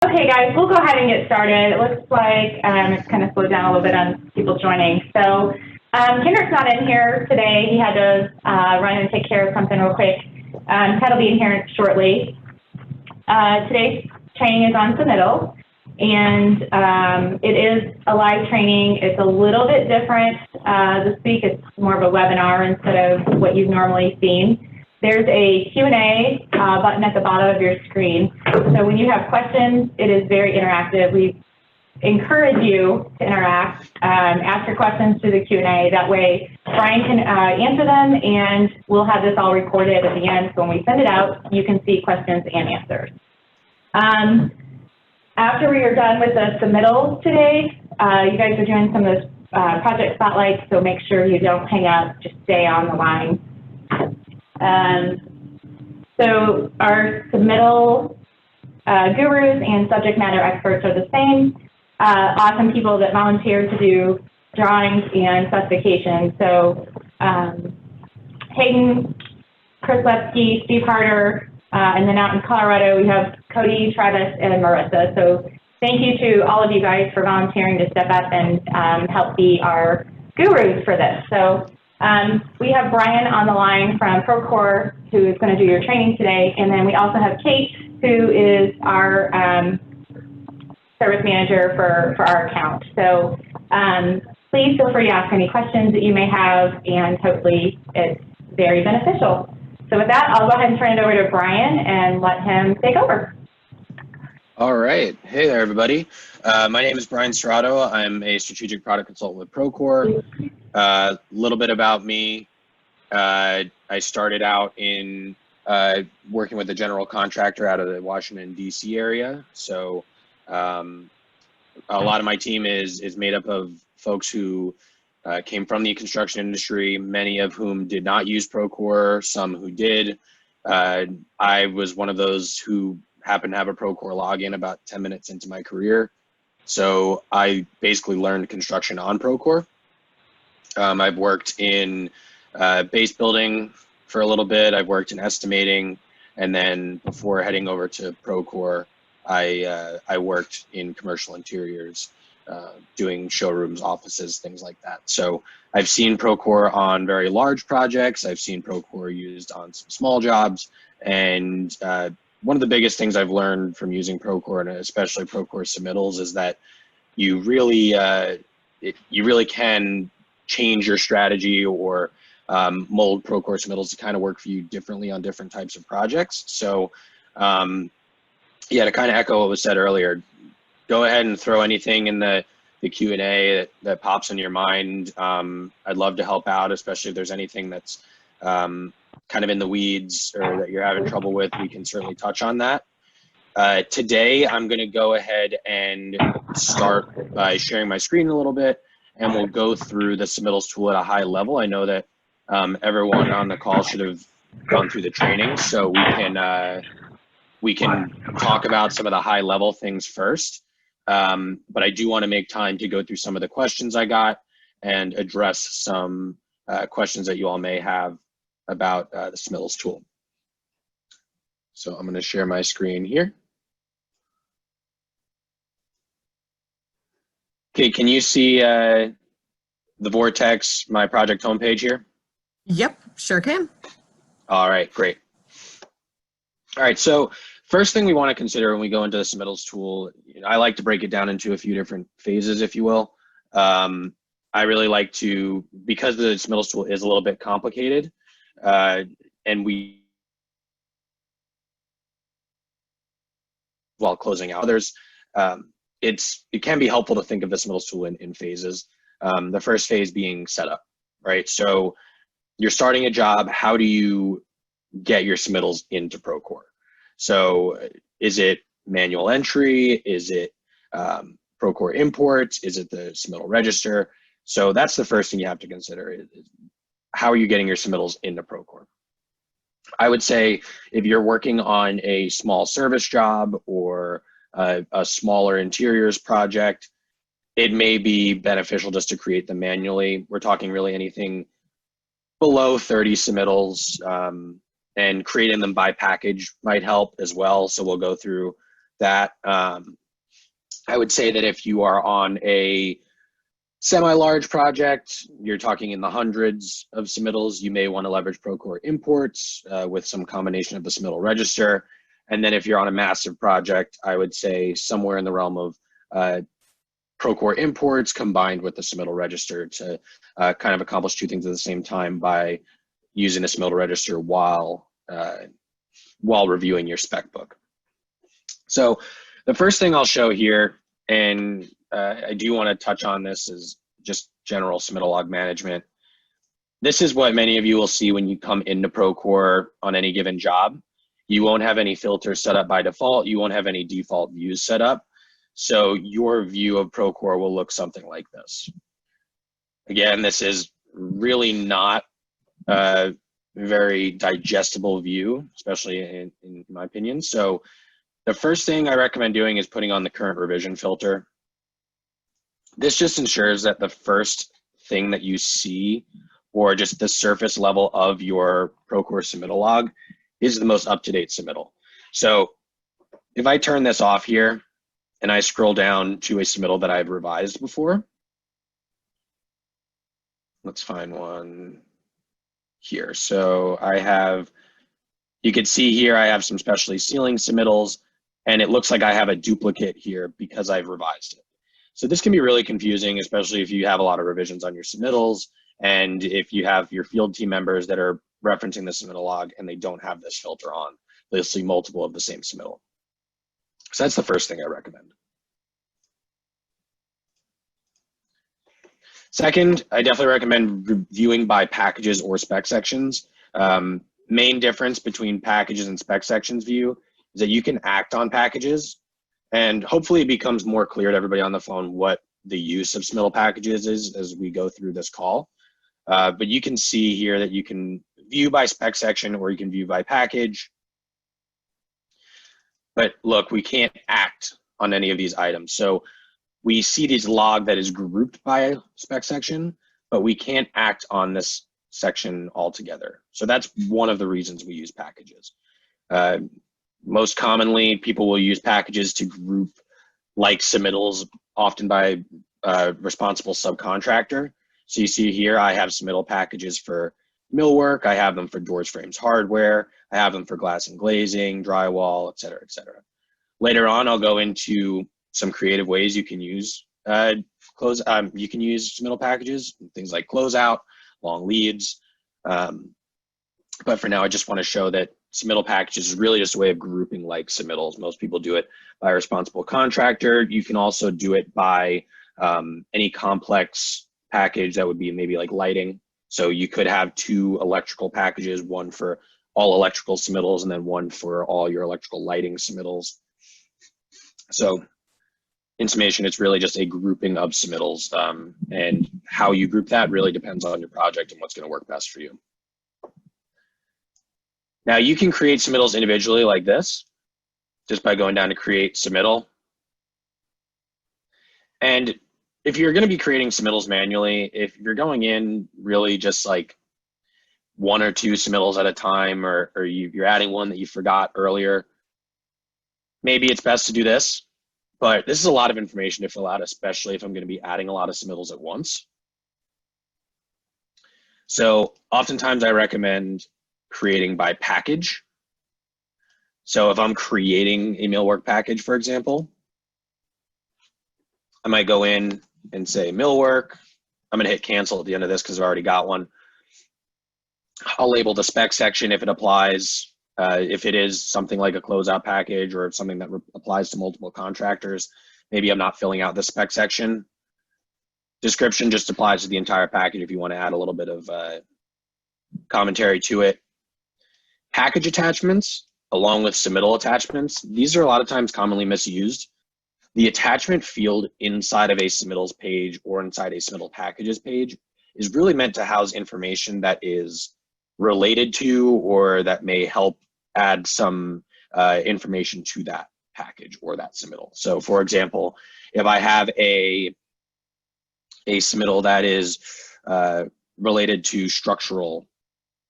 Okay, guys, we'll go ahead and get started. It looks like it's kind of slowed down a little bit on people joining. So Kendrick's not in here today. He had to run and take care of something real quick. Ted will be in here shortly. Today's training is on Submittals, and it is a live training. It's a little bit different this week. It's more of a webinar instead of what you've normally seen. There's a Q&A button at the bottom of your screen. So when you have questions, it is very interactive. We encourage you to interact, ask your questions through the Q&A. That way, Brian can answer them, and we'll have this all recorded at the end. So when we send it out, you can see questions and answers. After we are done with the submittals today, you guys are doing some of those project spotlights, so make sure you don't hang up. Just stay on the line. So our submittal gurus and subject matter experts are the same. Awesome people that volunteer to do drawings and specifications. So Hayden, Chris Lepke, Steve Harder, and then out in Colorado we have Cody, Travis, and Marissa. So thank you to all of you guys for volunteering to step up and help be our gurus for this. So we have Brian on the line from Procore, who is going to do your training today, and then we also have Kate, who is our service manager for our account. So please feel free to ask any questions that you may have, and hopefully it's very beneficial. So with that, I'll go ahead and turn it over to Brian and let him take over. All right. Hey there, everybody. My name is Brian Serrato. I'm a strategic product consultant with Procore. A little bit about me. I started out in working with a general contractor out of the Washington, D.C. area. So a lot of my team is made up of folks who came from the construction industry, many of whom did not use Procore, some who did. I was one of those who happened to have a Procore login about 10 minutes into my career. So I basically learned construction on Procore. I've worked in base building for a little bit. I've worked in estimating. And then before heading over to Procore, I worked in commercial interiors, doing showrooms, offices, things like that. So I've seen Procore on very large projects. I've seen Procore used on some small jobs. And one of the biggest things I've learned from using Procore, and especially Procore Submittals, is that you really can change your strategy or mold Procore Submittals to kind of work for you differently on different types of projects. So yeah, to kind of echo what was said earlier, go ahead and throw anything in the Q&A that pops in your mind. I'd love to help out, especially if there's anything that's kind of in the weeds or that you're having trouble with. We can certainly touch on that. Today, I'm going to go ahead and start by sharing my screen a little bit, and we'll go through the Submittals tool at a high level. I know that everyone on the call should have gone through the training, so we can talk about some of the high level things first. But I do want to make time to go through some of the questions I got and address some questions that you all may have about the Submittals tool. So I'm going to share my screen here. Okay, can you see the Vortex, my project homepage here? Yep, sure can. All right, great. All right, so first thing we want to consider when we go into the Submittals tool, I like to break it down into a few different phases, if you will. I really like to, because the Submittals tool is a little bit complicated, and while closing out others, it can be helpful to think of the Submittals tool in phases. The first phase being setup, right? So you're starting a job. How do you get your Submittals into Procore? So is it manual entry? Is it Procore imports? Is it the submittal register? So that's the first thing you have to consider is how are you getting your submittals into Procore? I would say if you're working on a small service job or a smaller interiors project, it may be beneficial just to create them manually. We're talking really anything below 30 submittals, and creating them by package might help as well. So we'll go through that. I would say that if you are on a semi-large project, you're talking in the hundreds of submittals, you may want to leverage Procore imports with some combination of the submittal register. And then if you're on a massive project, I would say somewhere in the realm of Procore imports combined with the submittal register to kind of accomplish two things at the same time by using the submittal register while reviewing your spec book. So the first thing I'll show here, and I do want to touch on this, is just general submittal log management. This is what many of you will see when you come into Procore on any given job. You won't have any filters set up by default. You won't have any default views set up. So your view of Procore will look something like this. Again, this is really not a very digestible view, especially in my opinion. So the first thing I recommend doing is putting on the current revision filter. This just ensures that the first thing that you see, or just the surface level of your Procore submittal log, is the most up-to-date submittal. So if I turn this off here and I scroll down to a submittal that I've revised before, let's find one here. So you can see here I have some specialty ceiling submittals, and it looks like I have a duplicate here because I've revised it. So this can be really confusing, especially if you have a lot of revisions on your submittals, and if you have your field team members that are referencing the submittal log and they don't have this filter on, they'll see multiple of the same submittal. So that's the first thing I recommend. Second, I definitely recommend reviewing by packages or spec sections. Main difference between packages and spec sections view is that you can act on packages, and hopefully it becomes more clear to everybody on the phone what the use of submittal packages is as we go through this call. But you can see here that you can view by spec section or you can view by package. But look, we can't act on any of these items. So we see this log that is grouped by spec section, but we can't act on this section altogether. So that's one of the reasons we use packages. Most commonly, people will use packages to group like submittals, often by responsible subcontractor. So you see here, I have submittal packages for millwork. I have them for doors, frames, hardware. I have them for glass and glazing, drywall, et cetera, et cetera. Later on, I'll go into some creative ways you can use you can use submittal packages, things like closeout, long leads. But for now, I just want to show that submittal packages is really just a way of grouping like submittals. Most people do it by a responsible contractor. You can also do it by any complex package that would be maybe like lighting. So you could have two electrical packages, one for all electrical submittals and then one for all your electrical lighting submittals. So in summation, it's really just a grouping of submittals, and how you group that really depends on your project and what's going to work best for you. Now you can create submittals individually like this, just by going down to create submittal. And if you're going to be creating submittals manually, if you're going in really just like one or two submittals at a time, or you're adding one that you forgot earlier, maybe it's best to do this. But this is a lot of information to fill out, especially if I'm going to be adding a lot of submittals at once. So oftentimes I recommend creating by package. So if I'm creating a millwork package, for example, I might go in and say millwork. I'm going to hit cancel at the end of this because I've already got one. I'll label the spec section if it applies. If it is something like a closeout package or something that applies to multiple contractors, maybe I'm not filling out the spec section. Description just applies to the entire package if you want to add a little bit of commentary to it. Package attachments, along with submittal attachments, these are a lot of times commonly misused. The attachment field inside of a submittals page or inside a submittal packages page is really meant to house information that is related to or that may help add some information to that package or that submittal. So for example, if I have a submittal that is related to structural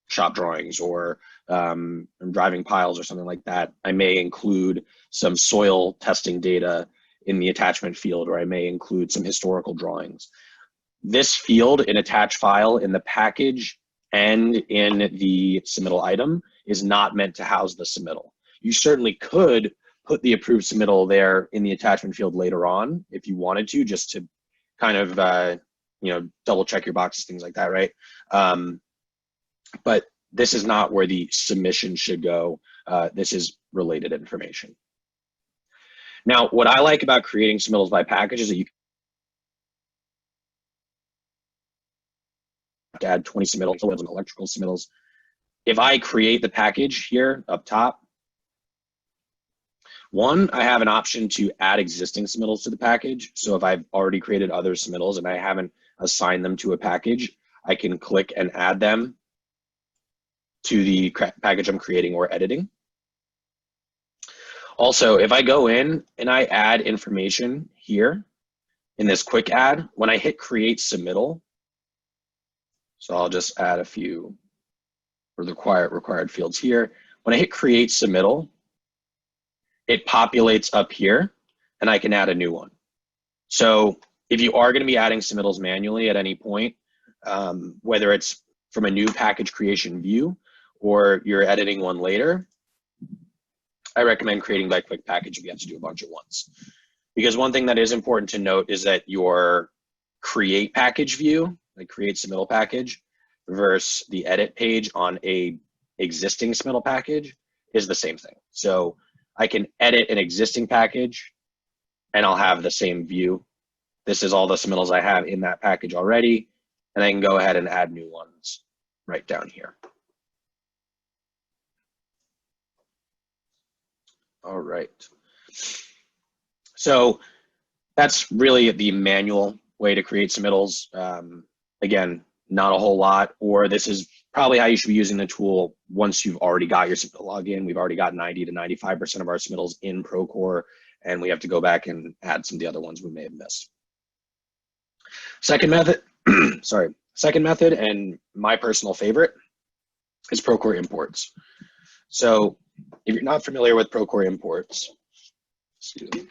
shop drawings or I'm driving piles or something like that, I may include some soil testing data in the attachment field, or I may include some historical drawings. This field in attach file in the package and in the submittal item is not meant to house the submittal. You certainly could put the approved submittal there in the attachment field later on if you wanted to, just to kind of double check your boxes, things like that, right? But this is not where the submission should go. This is related information. Now, what I like about creating submittals by package is that you can add 20 submittals and electrical submittals. If I create the package here up top, one, I have an option to add existing submittals to the package. So if I've already created other submittals and I haven't assigned them to a package, I can click and add them to the package I'm creating or editing. Also, if I go in and I add information here in this quick add, when I hit create submittal, so I'll just add a few required fields here. When I hit create submittal, it populates up here and I can add a new one. So if you are going to be adding submittals manually at any point, whether it's from a new package creation view or you're editing one later, I recommend creating by quick package if you have to do a bunch at once. Because one thing that is important to note is that your create package view, like create submittal package, versus the edit page on a existing submittal package is the same thing. So I can edit an existing package and I'll have the same view. This is all the submittals I have in that package already, and I can go ahead and add new ones right down here. All right. So that's really the manual way to create submittals. Again, not a whole lot, or this is probably how you should be using the tool once you've already got your submittal login. We've already got 90 to 95% of our submittals in Procore, and we have to go back and add some of the other ones we may have missed. Second method, second method, and my personal favorite, is Procore imports. So if you're not familiar with Procore imports, excuse me.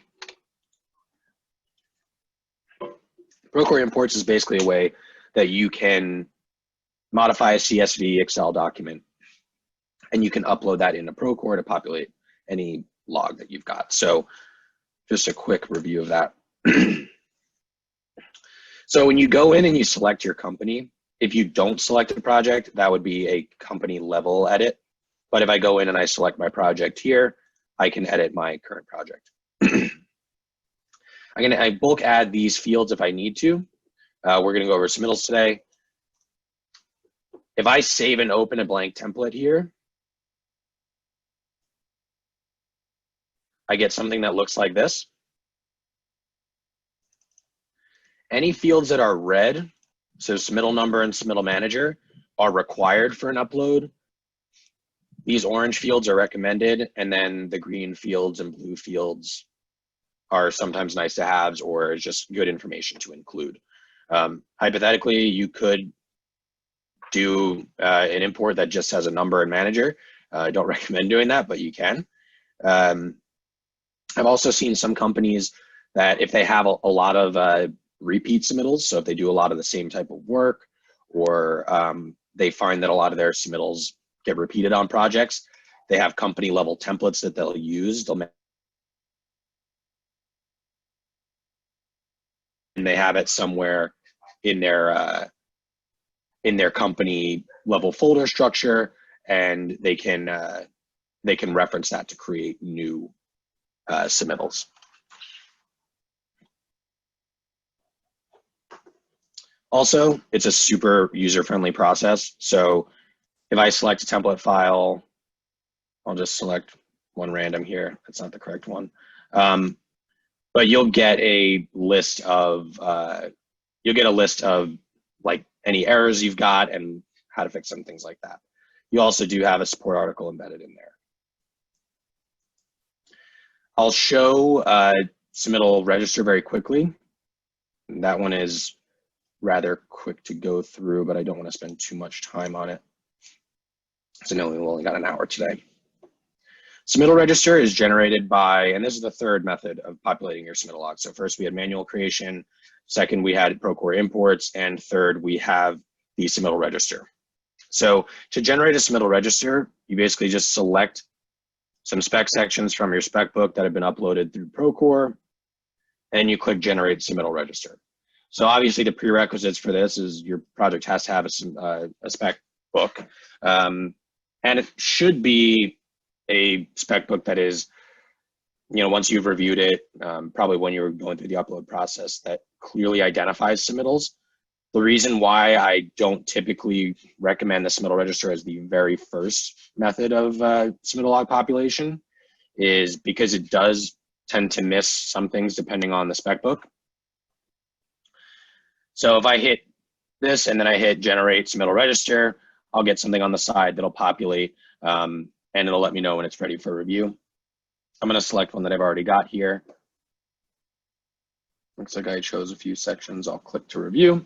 Procore imports is basically a way that you can modify a CSV Excel document and you can upload that into Procore to populate any log that you've got. So just a quick review of that. So when you go in and you select your company, if you don't select a project, that would be a company level edit. But if I go in and I select my project here, I can edit my current project. I bulk add these fields if I need to. We're gonna go over submittals today. If I save and open a blank template here, I get something that looks like this. Any fields that are red, so submittal number and submittal manager, are required for an upload. These orange fields are recommended, and then the green fields and blue fields are sometimes nice to haves or just good information to include. Hypothetically, you could do an import that just has a number and manager. I don't recommend doing that, but you can. I've also seen some companies that if they have a lot of repeat submittals, so if they do a lot of the same type of work, or they find that a lot of their submittals get repeated on projects, they have company level templates that they'll use. And they have it somewhere in their company level folder structure, and they can reference that to create new submittals. Also, it's a super user-friendly process. So if I select a template file, I'll just select one random here. That's not the correct one. But you'll get a list of like any errors you've got and how to fix them, things like that. You also do have a support article embedded in there. I'll show submittal register very quickly. That one is rather quick to go through, but I don't want to spend too much time on it. So no, we've only got an hour today. Submittal register is generated by, and this is the third method of populating your submittal log. So first we had manual creation, second we had Procore imports, and third we have the submittal register. So to generate a submittal register, you basically just select some spec sections from your spec book that have been uploaded through Procore, and you click generate submittal register. So obviously the prerequisites for this is your project has to have a spec book, and it should be a spec book that is, once you've reviewed it, probably when you're going through the upload process, that clearly identifies submittals. The reason why I don't typically recommend the submittal register as the very first method of submittal log population is because it does tend to miss some things depending on the spec book. So if I hit this and then I hit generate submittal register, I'll get something on the side that'll populate, and it'll let me know when it's ready for review. I'm going to select one that I've already got here. Looks like I chose a few sections. I'll click to review.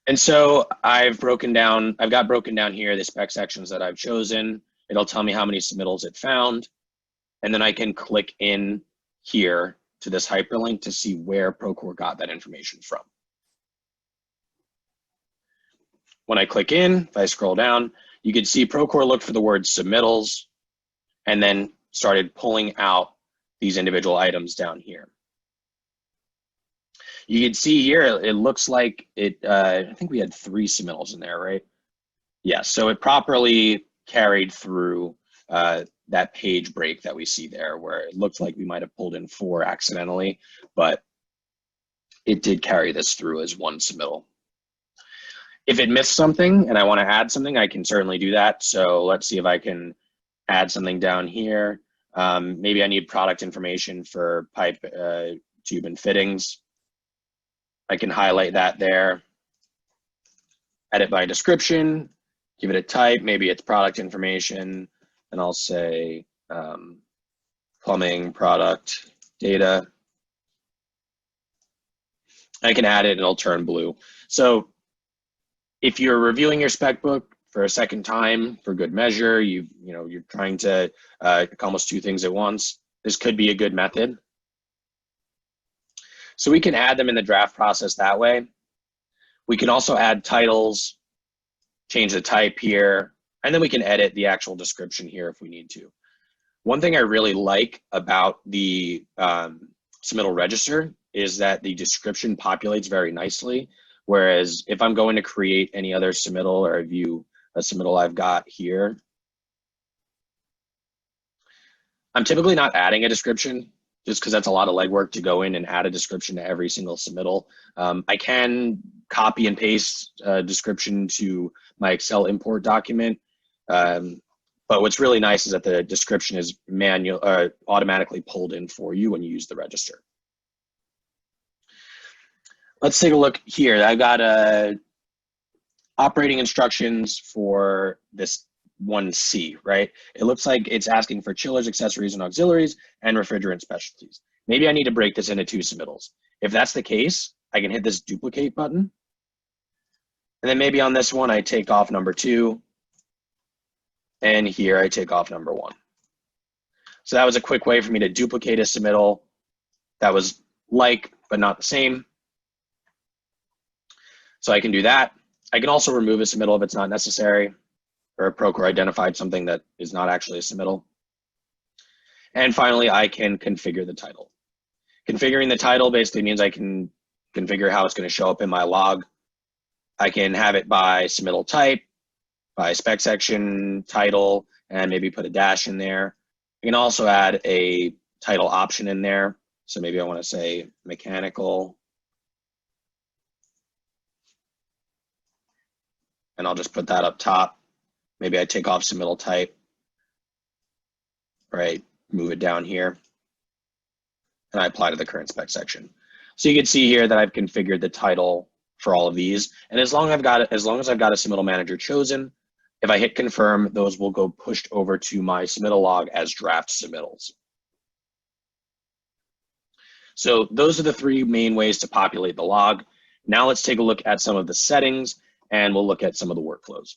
And so I've got broken down here the spec sections that I've chosen. It'll tell me how many submittals it found. And then I can click in here to this hyperlink to see where Procore got that information from. When I click in, if I scroll down, you can see Procore looked for the word submittals and then started pulling out these individual items down here. You can see here, it looks like I think we had 3 submittals in there, right? Yeah, so it properly carried through that page break that we see there, where it looked like we might have pulled in 4 accidentally, but it did carry this through as 1 submittal. If it missed something and I want to add something, I can certainly do that. So let's see if I can add something down here. Maybe I need product information for pipe, tube, and fittings. I can highlight that there, edit by description, give it a type, maybe it's product information, and I'll say plumbing product data. I can add it and it'll turn blue. So if you're reviewing your spec book for a second time for good measure, you're trying to accomplish 2 things at once, this could be a good method. So we can add them in the draft process that way. We can also add titles, change the type here, and then we can edit the actual description here if we need to. One thing I really like about the submittal register is that the description populates very nicely, whereas if I'm going to create any other submittal or view a submittal I've got here, I'm typically not adding a description, just because that's a lot of legwork to go in and add a description to every single submittal. I can copy and paste a description to my Excel import document, but what's really nice is that the description is automatically pulled in for you when you use the register. Let's take a look here. I've got operating instructions for this 1C, right? It looks like it's asking for chillers, accessories, and auxiliaries, and refrigerant specialties. Maybe I need to break this into 2 submittals. If that's the case, I can hit this duplicate button. And then maybe on this one, I take off number 2. And here I take off number 1. So that was a quick way for me to duplicate a submittal that was like, but not the same. So I can do that. I can also remove a submittal if it's not necessary, or Procore identified something that is not actually a submittal. And finally, I can configure the title. Configuring the title basically means I can configure how it's going to show up in my log. I can have it by submittal type, by spec section, title, and maybe put a dash in there. I can also add a title option in there. So maybe I want to say mechanical. And I'll just put that up top. Maybe I take off submittal type, right? Move it down here, and I apply to the current spec section. So you can see here that I've configured the title for all of these, and as long as I've got a submittal manager chosen, if I hit confirm, those will go pushed over to my submittal log as draft submittals. So those are the 3 main ways to populate the log. Now let's take a look at some of the settings and we'll look at some of the workflows.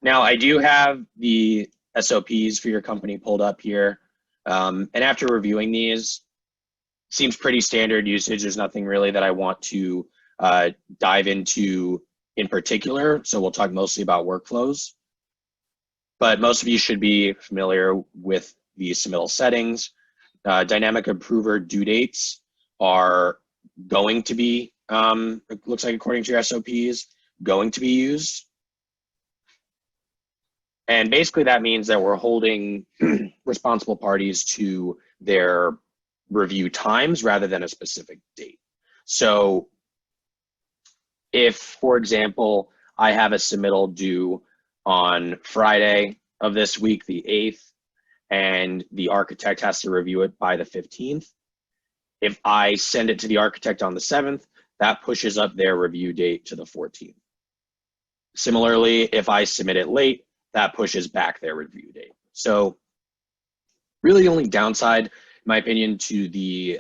Now, I do have the SOPs for your company pulled up here. And after reviewing these, seems pretty standard usage. There's nothing really that I want to dive into in particular. So we'll talk mostly about workflows. But most of you should be familiar with the submittal settings. Dynamic approver due dates are going to be, it looks like according to your SOPs, going to be used. And basically that means that we're holding responsible parties to their review times rather than a specific date. So if, for example, I have a submittal due on Friday of this week, the 8th, and the architect has to review it by the 15th, if I send it to the architect on the 7th, that pushes up their review date to the 14th. Similarly, if I submit it late, that pushes back their review date. So really the only downside, in my opinion, to the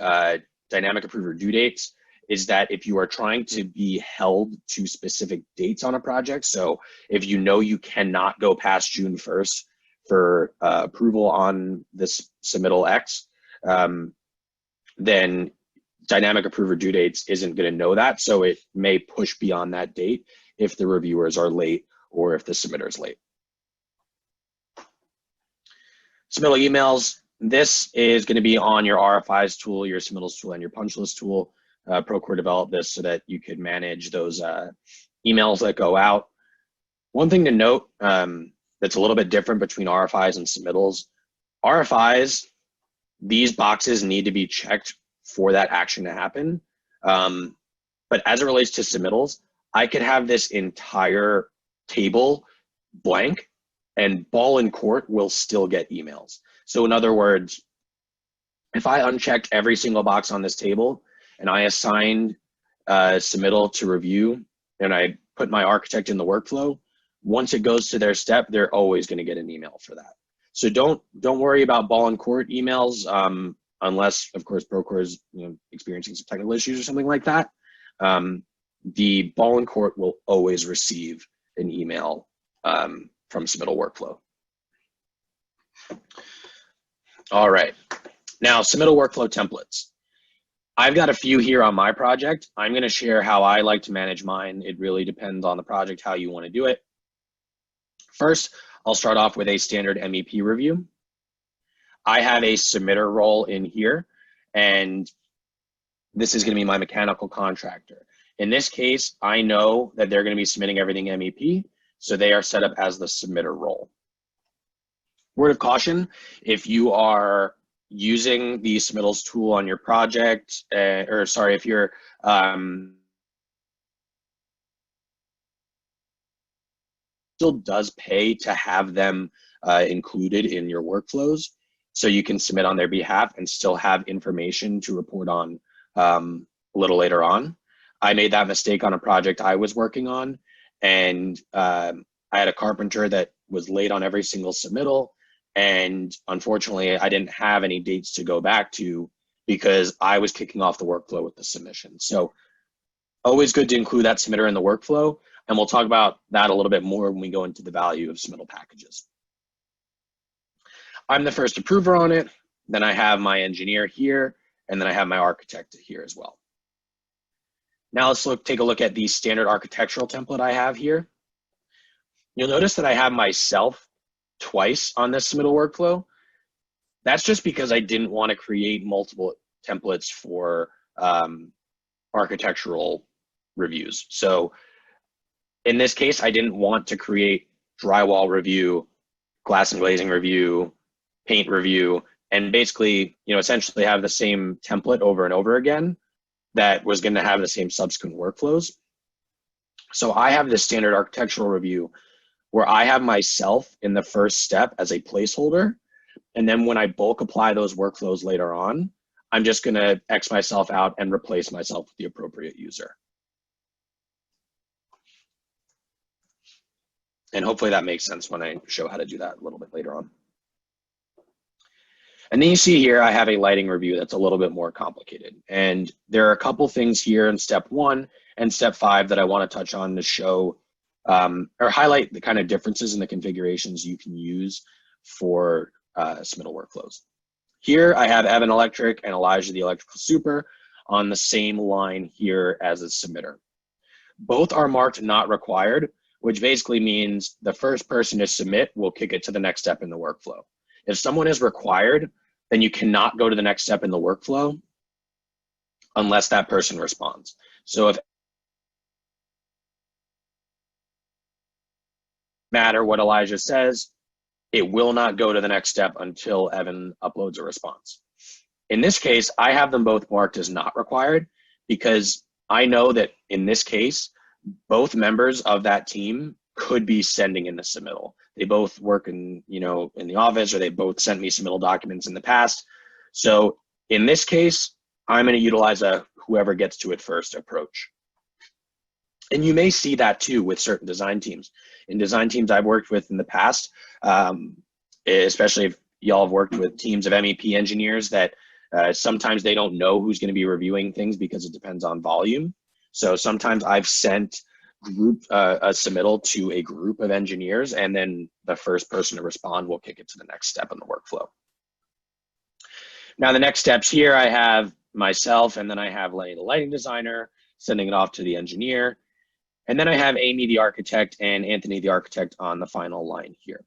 dynamic approver due dates is that if you are trying to be held to specific dates on a project, so if you know you cannot go past June 1st for approval on this submittal X, then dynamic approver due dates isn't going to know that. So it may push beyond that date if the reviewers are late or if the submitter is late. Submittal emails, this is going to be on your RFIs tool, your submittals tool, and your punch list tool. Procore developed this so that you could manage those emails that go out. One thing to note that's a little bit different between RFIs and submittals, RFIs, these boxes need to be checked for that action to happen. But as it relates to submittals, I could have this entire table blank and ball in court will still get emails. So in other words, if I unchecked every single box on this table and I assigned submittal to review and I put my architect in the workflow, once it goes to their step, they're always going to get an email for that. So don't worry about ball in court emails unless, of course, Procore is experiencing some technical issues or something like that. The ball in court will always receive an email from submittal workflow. All right, now submittal workflow templates. I've got a few here on my project. I'm going to share how I like to manage mine. It really depends on the project, how you want to do it. First, I'll start off with a standard MEP review. I have a submitter role in here, and this is going to be my mechanical contractor. In this case, I know that they're going to be submitting everything MEP, so they are set up as the submitter role. Word of caution, if you are using the submittals tool on your project, if you're still does pay to have them included in your workflows, so you can submit on their behalf and still have information to report on a little later on. I made that mistake on a project I was working on, and I had a carpenter that was late on every single submittal, and unfortunately I didn't have any dates to go back to because I was kicking off the workflow with the submission. So always good to include that submitter in the workflow, and we'll talk about that a little bit more when we go into the value of submittal packages. I'm the first approver on it, then I have my engineer here, and then I have my architect here as well. Now let's take a look at the standard architectural template I have here. You'll notice that I have myself twice on this submittal workflow. That's just because I didn't want to create multiple templates for architectural reviews. So in this case, I didn't want to create drywall review, glass and glazing review, paint review, and basically, essentially have the same template over and over again that was going to have the same subsequent workflows. So I have this standard architectural review where I have myself in the first step as a placeholder. And then when I bulk apply those workflows later on, I'm just going to X myself out and replace myself with the appropriate user. And hopefully that makes sense when I show how to do that a little bit later on. And then you see here, I have a lighting review that's a little bit more complicated. And there are a couple things here in step 1 and step 5 that I want to touch on to show or highlight the kind of differences in the configurations you can use for submittal workflows. Here I have Evan Electric and Elijah the Electrical Super on the same line here as a submitter. Both are marked not required, which basically means the first person to submit will kick it to the next step in the workflow. If someone is required, then you cannot go to the next step in the workflow unless that person responds. So if matter what Elijah says, it will not go to the next step until Evan uploads a response. In this case, I have them both marked as not required because I know that in this case, both members of that team could be sending in the submittal. They both work in the office, or they both sent me submittal documents in the past. So in this case, I'm going to utilize a whoever gets to it first approach. And you may see that too with certain design teams. In design teams I've worked with in the past, especially if y'all have worked with teams of MEP engineers that sometimes they don't know who's going to be reviewing things because it depends on volume. So sometimes I've sent a submittal to a group of engineers, and then the first person to respond will kick it to the next step in the workflow. Now the next steps here, I have myself, and then I have Lenny the lighting designer sending it off to the engineer. And then I have Amy the architect and Anthony the architect on the final line here.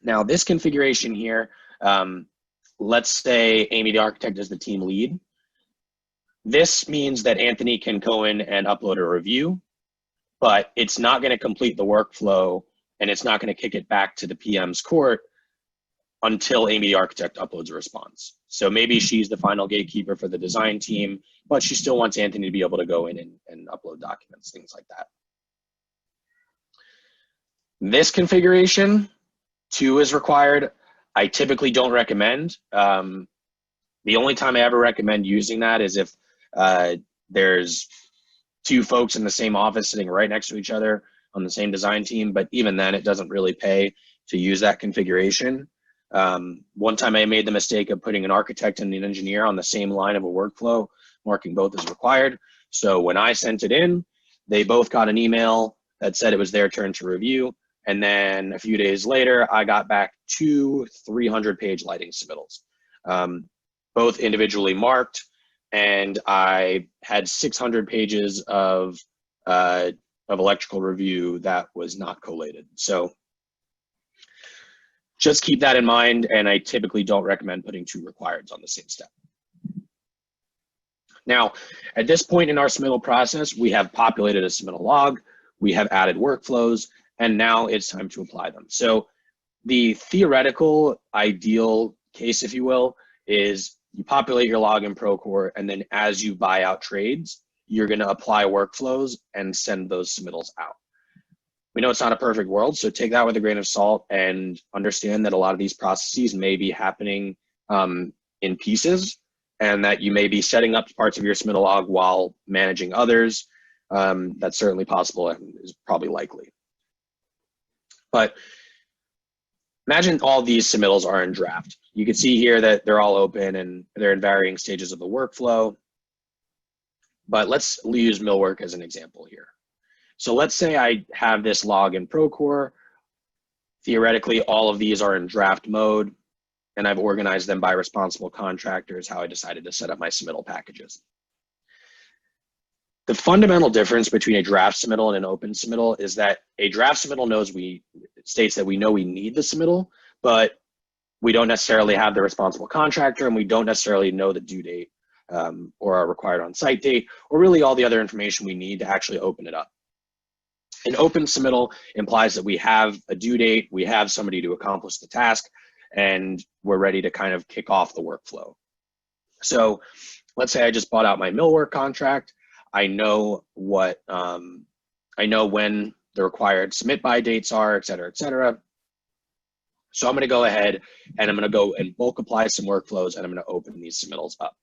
Now this configuration here, let's say Amy the architect is the team lead. This means that Anthony can go in and upload a review, but it's not going to complete the workflow, and it's not going to kick it back to the PM's court until Amy the architect uploads a response. So maybe she's the final gatekeeper for the design team, but she still wants Anthony to be able to go in and upload documents, things like that. This configuration, 2 is required. I typically don't recommend. The only time I ever recommend using that is if there's 2 folks in the same office sitting right next to each other on the same design team, but even then it doesn't really pay to use that configuration. One time I made the mistake of putting an architect and an engineer on the same line of a workflow, marking both as required. So when I sent it in, they both got an email that said it was their turn to review. And then a few days later, I got back 2 300-page lighting submittals, both individually marked. And I had 600 pages of electrical review that was not collated. So just keep that in mind, and I typically don't recommend putting 2 requireds on the same step. Now, at this point in our submittal process, we have populated a submittal log, we have added workflows, and now it's time to apply them. So the theoretical ideal case, if you will, is you populate your log in Procore, and then as you buy out trades, you're going to apply workflows and send those submittals out. We know it's not a perfect world, so take that with a grain of salt and understand that a lot of these processes may be happening in pieces, and that you may be setting up parts of your submittal log while managing others. That's certainly possible and is probably likely. But imagine all these submittals are in draft. You can see here that they're all open and they're in varying stages of the workflow. But let's use millwork as an example here. So let's say I have this log in Procore. Theoretically, all of these are in draft mode, and I've organized them by responsible contractors, how I decided to set up my submittal packages. The fundamental difference between a draft submittal and an open submittal is that a draft submittal states that we know we need the submittal, but we don't necessarily have the responsible contractor, and we don't necessarily know the due date or our required on-site date, or really all the other information we need to actually open it up. An open submittal implies that we have a due date, we have somebody to accomplish the task, and we're ready to kind of kick off the workflow. So let's say I just bought out my millwork contract. I know what I know when the required submit by dates are, et cetera, et cetera. So I'm going to go ahead and I'm going to go and bulk apply some workflows, and I'm going to open these submittals up.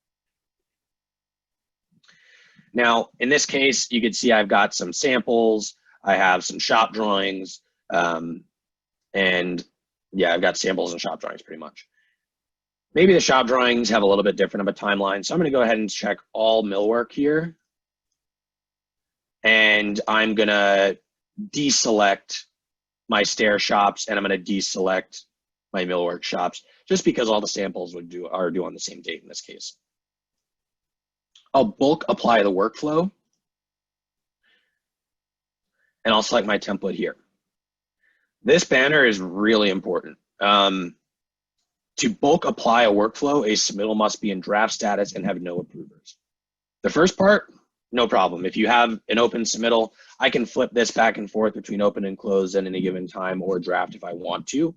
Now, in this case, you can see I've got some samples. I have some shop drawings, and yeah, I've got samples and shop drawings pretty much. Maybe the shop drawings have a little bit different of a timeline. So I'm going to go ahead and check all millwork here. And I'm going to deselect my stair shops, and I'm going to deselect my millwork shops, just because all the samples are due on the same date in this case. I'll bulk apply the workflow, and I'll select my template here. This banner is really important. To bulk apply a workflow, a submittal must be in draft status and have no approvers. The first part, no problem. If you have an open submittal, I can flip this back and forth between open and closed at any given time, or draft if I want to.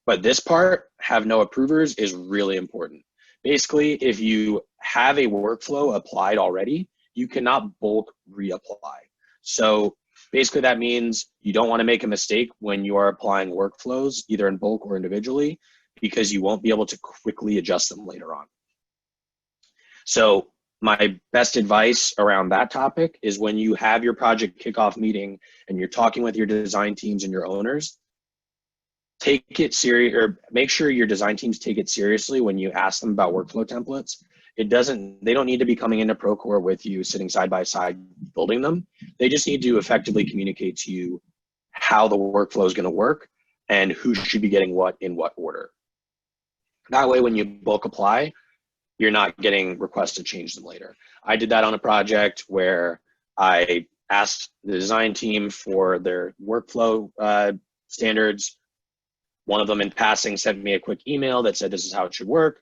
But this part, have no approvers, is really important. Basically, if you have a workflow applied already, you cannot bulk reapply. So basically that means you don't want to make a mistake when you are applying workflows, either in bulk or individually, because you won't be able to quickly adjust them later on. So my best advice around that topic is when you have your project kickoff meeting and you're talking with your design teams and your owners, take it serious, or make sure your design teams take it seriously when you ask them about workflow templates. They don't need to be coming into Procore with you, sitting side by side, building them. They just need to effectively communicate to you how the workflow is going to work and who should be getting what in what order. That way, when you bulk apply, you're not getting requests to change them later. I did that on a project where I asked the design team for their workflow standards. One of them in passing sent me a quick email that said this is how it should work.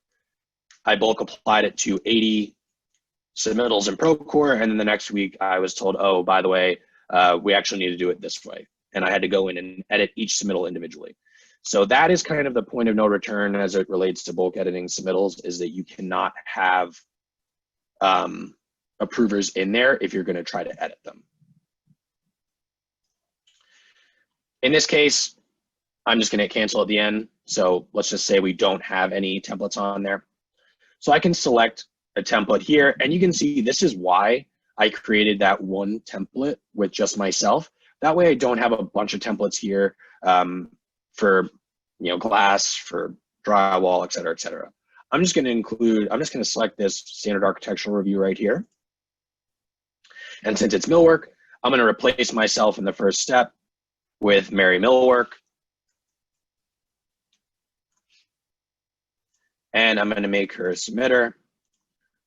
I bulk applied it to 80 submittals in Procore, and then the next week I was told, oh, by the way, we actually need to do it this way. And I had to go in and edit each submittal individually. So that is kind of the point of no return as it relates to bulk editing submittals, is that you cannot have approvers in there if you're going to try to edit them. In this case, I'm just going to cancel at the end. So let's just say we don't have any templates on there. So I can select a template here, and you can see this is why I created that one template with just myself. That way I don't have a bunch of templates here for glass, for drywall, et cetera, et cetera. I'm just going to select this standard architectural review right here. And since it's millwork, I'm going to replace myself in the first step with Mary Millwork. And I'm going to make her a submitter.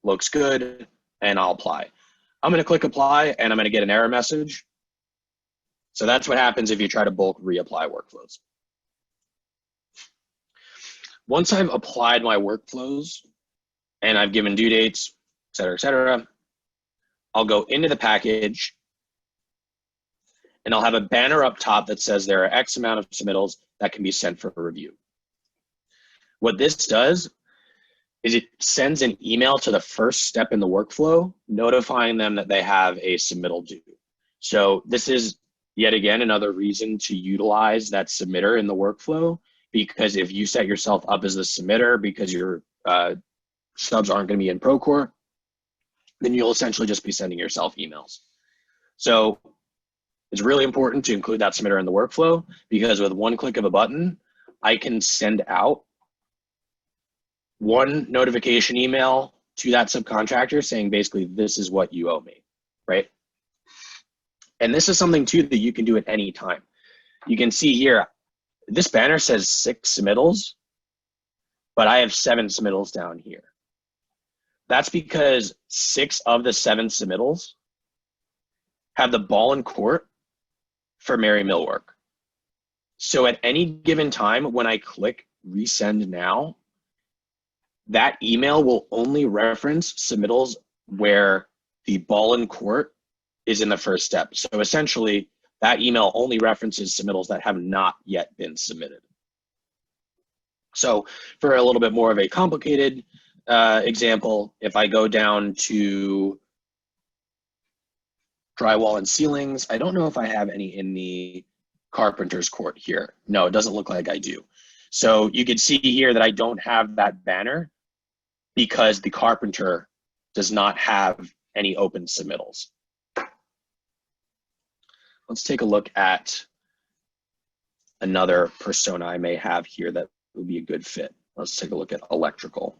Looks good, and I'll apply. I'm going to click apply, and I'm going to get an error message. So that's what happens if you try to bulk reapply workflows. Once I've applied my workflows and I've given due dates, et cetera, I'll go into the package, and I'll have a banner up top that says there are X amount of submittals that can be sent for review. What this does is it sends an email to the first step in the workflow, notifying them that they have a submittal due. So this is yet again another reason to utilize that submitter in the workflow, because if you set yourself up as the submitter because your subs aren't going to be in Procore, then you'll essentially just be sending yourself emails. So it's really important to include that submitter in the workflow, because with one click of a button, I can send out one notification email to that subcontractor saying basically this is what you owe me, right? And this is something too that you can do at any time. You can see here, this banner says 6 submittals, but I have 7 submittals down here. That's because 6 of the 7 submittals have the ball in court for Mary Millwork. So at any given time when I click resend now, that email will only reference submittals where the ball in court is in the first step. So essentially, that email only references submittals that have not yet been submitted. So for a little bit more of a complicated example, if I go down to drywall and ceilings, I don't know if I have any in the carpenter's court here. No, it doesn't look like I do. So you can see here that I don't have that banner because the carpenter does not have any open submittals. Let's take a look at another persona I may have here that would be a good fit. Let's take a look at electrical.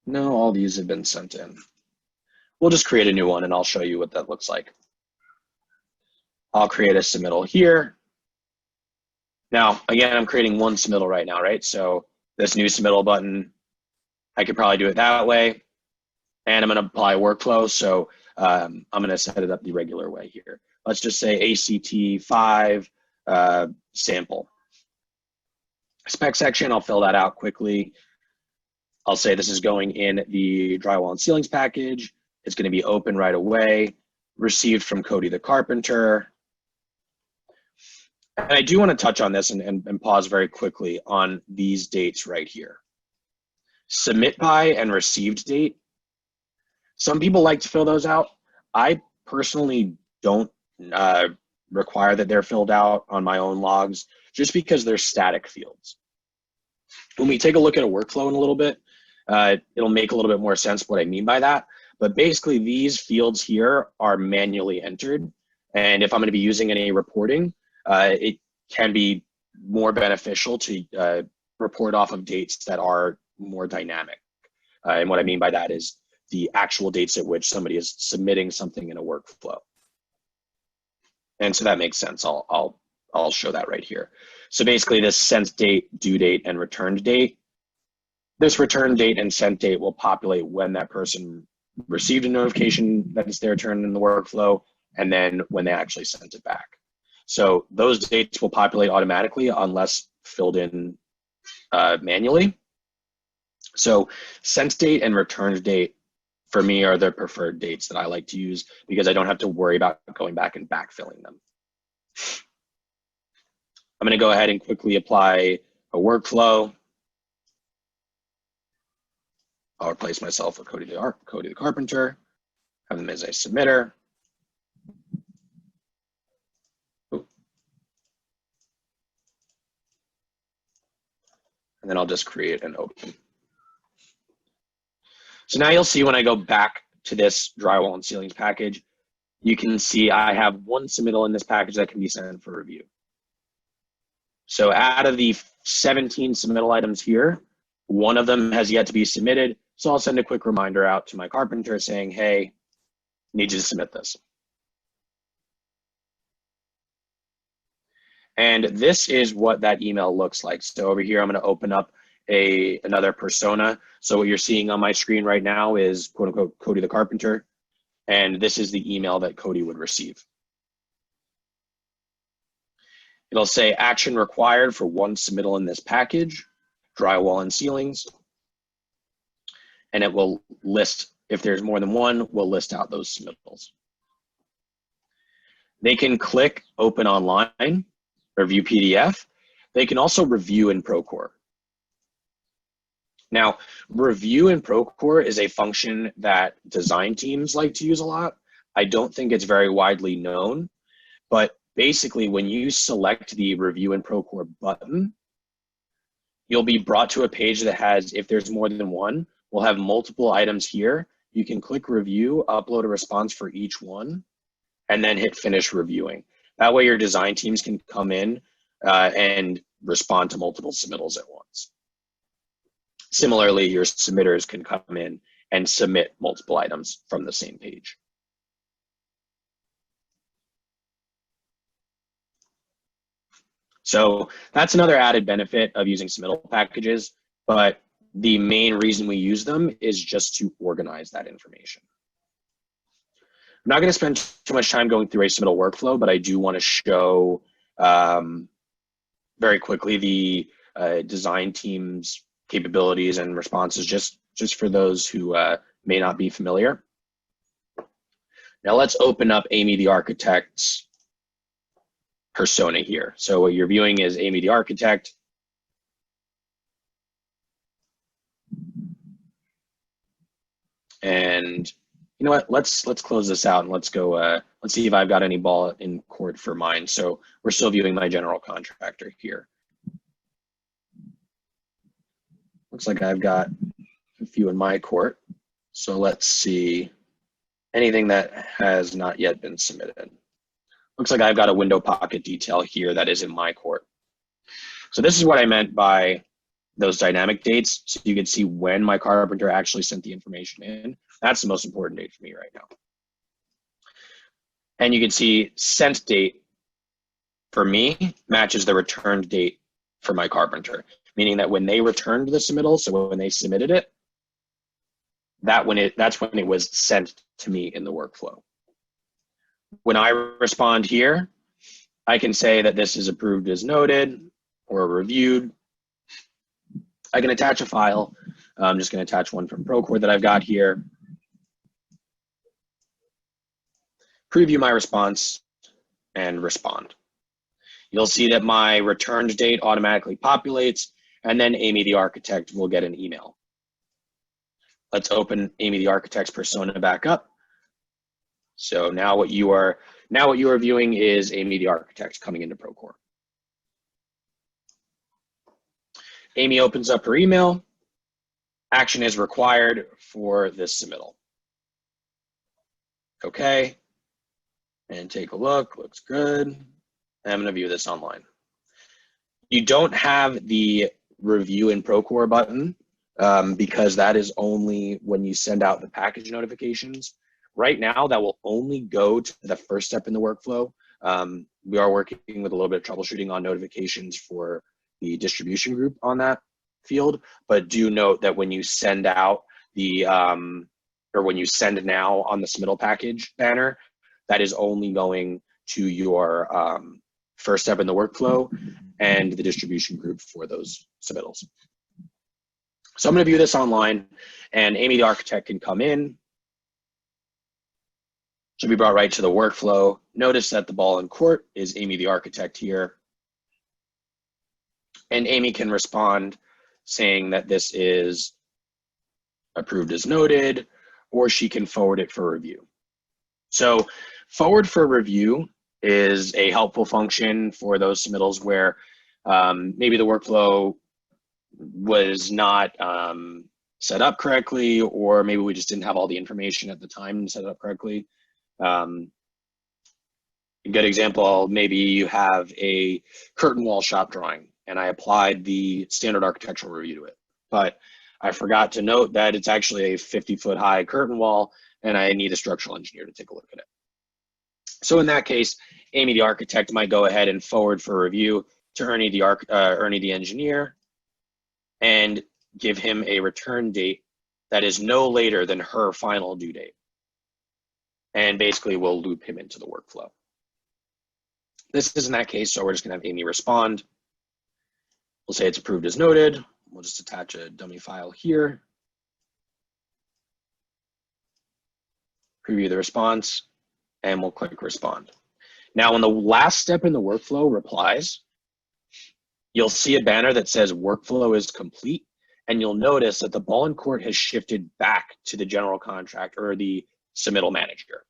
No, all these have been sent in. We'll just create a new one and I'll show you what that looks like. I'll create a submittal here. Now, again, I'm creating one submittal right now, right? So this new submittal button, I could probably do it that way. And I'm going to apply workflow. So I'm going to set it up the regular way here. Let's just say ACT 5 sample. Spec section, I'll fill that out quickly. I'll say this is going in the drywall and ceilings package. It's going to be open right away. Received from Cody the Carpenter. And I do want to touch on this and pause very quickly on these dates right here. Submit by and received date. Some people like to fill those out. I personally don't require that they're filled out on my own logs just because they're static fields. When we take a look at a workflow in a little bit, it'll make a little bit more sense what I mean by that. But basically these fields here are manually entered. And if I'm going to be using any reporting, it can be more beneficial to report off of dates that are more dynamic. And what I mean by that is the actual dates at which somebody is submitting something in a workflow. And so that makes sense. I'll show that right here. So basically this sent date, due date, and returned date. This return date and sent date will populate when that person received a notification that it's their turn in the workflow, and then when they actually sent it back. So those dates will populate automatically unless filled in manually. So sent date and returned date for me are the preferred dates that I like to use because I don't have to worry about going back and backfilling them. I'm going to go ahead and quickly apply a workflow. I'll replace myself with Cody the Carpenter, have them as a submitter. And then I'll just create an open. So now you'll see when I go back to this drywall and ceilings package, you can see I have one submittal in this package that can be sent for review. So out of the 17 submittal items here, one of them has yet to be submitted. So I'll send a quick reminder out to my carpenter saying, hey, need you to submit this. And this is what that email looks like. So over here, I'm going to open up another persona. So what you're seeing on my screen right now is quote unquote Cody the Carpenter. And this is the email that Cody would receive. It'll say action required for one submittal in this package, drywall and ceilings. And it will list, if there's more than one, we'll list out those submittals. They can click open online, or view PDF. They can also review in Procore. Now, review in Procore is a function that design teams like to use a lot. I don't think it's very widely known, but basically when you select the review in Procore button, you'll be brought to a page that has, if there's more than one, we'll have multiple items here. You can click review, upload a response for each one, and then hit finish reviewing. That way your design teams can come in and respond to multiple submittals at once. Similarly, your submitters can come in and submit multiple items from the same page. So that's another added benefit of using submittal packages, but the main reason we use them is just to organize that information. I'm not going to spend too much time going through a submittal workflow, but I do want to show very quickly the design team's capabilities and responses just for those who may not be familiar. Now let's open up Amy the Architect's persona here. So what you're viewing is Amy the Architect. And you know what, let's close this out and let's go, let's see if I've got any ball in court for mine. So we're still viewing my general contractor here. Looks like I've got a few in my court. So let's see anything that has not yet been submitted. Looks like I've got a window pocket detail here that is in my court. So this is what I meant by those dynamic dates. So you can see when my carpenter actually sent the information in. That's the most important date for me right now. And you can see sent date for me matches the returned date for my carpenter, meaning that when they returned the submittal, so when they submitted it, that's when it was sent to me in the workflow. When I respond here, I can say that this is approved as noted or reviewed. I can attach a file. I'm just going to attach one from Procore that I've got here. Preview my response and respond. You'll see that my returned date automatically populates, and then Amy the architect will get an email. Let's open Amy the architect's persona back up. So now what you are viewing is Amy the architect coming into Procore. Amy opens up her email. Action is required for this submittal. Okay, and take a look, looks good. I'm gonna view this online. You don't have the review in Procore button because that is only when you send out the package notifications. Right now, that will only go to the first step in the workflow. We are working with a little bit of troubleshooting on notifications for the distribution group on that field, but do note that when you send out the, or when you send now on the submittal package banner, that is only going to your first step in the workflow and the distribution group for those submittals. So I'm gonna view this online, and Amy the architect can come in. She'll be brought right to the workflow. Notice that the ball in court is Amy the architect here. And Amy can respond saying that this is approved as noted, or she can forward it for review. So forward for review is a helpful function for those submittals where maybe the workflow was not set up correctly, or maybe we just didn't have all the information at the time to set it up correctly. A good example, maybe you have a curtain wall shop drawing and I applied the standard architectural review to it, but I forgot to note that it's actually a 50-foot high curtain wall and I need a structural engineer to take a look at it. So in that case, Amy the architect might go ahead and forward for review to Ernie the engineer and give him a return date that is no later than her final due date. And basically we'll loop him into the workflow. This isn't that case, so we're just gonna have Amy respond. We'll say it's approved as noted. We'll just attach a dummy file here. Preview the response, and we'll click respond. Now, when the last step in the workflow replies, you'll see a banner that says workflow is complete, and you'll notice that the ball in court has shifted back to the general contractor or the submittal manager.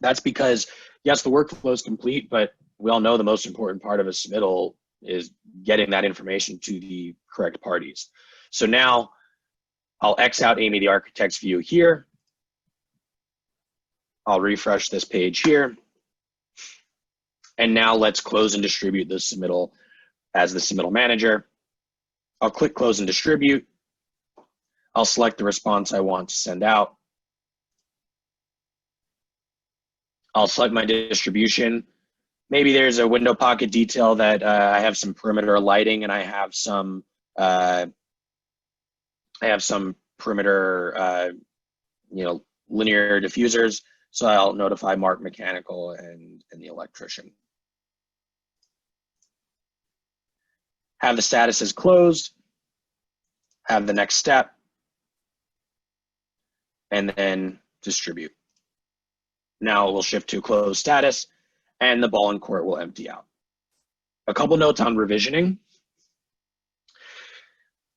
That's because, yes, the workflow is complete, but we all know the most important part of a submittal is getting that information to the correct parties. So now I'll X out Amy the architect's view here. I'll refresh this page here. And now let's close and distribute the submittal as the submittal manager. I'll click close and distribute. I'll select the response I want to send out. I'll select my distribution. Maybe there's a window pocket detail that I have some perimeter lighting and I have some perimeter linear diffusers. So I'll notify Mark Mechanical and the electrician. Have the status as closed, have the next step, and then distribute. Now we'll shift to closed status and the ball in court will empty out. A couple notes on revisioning.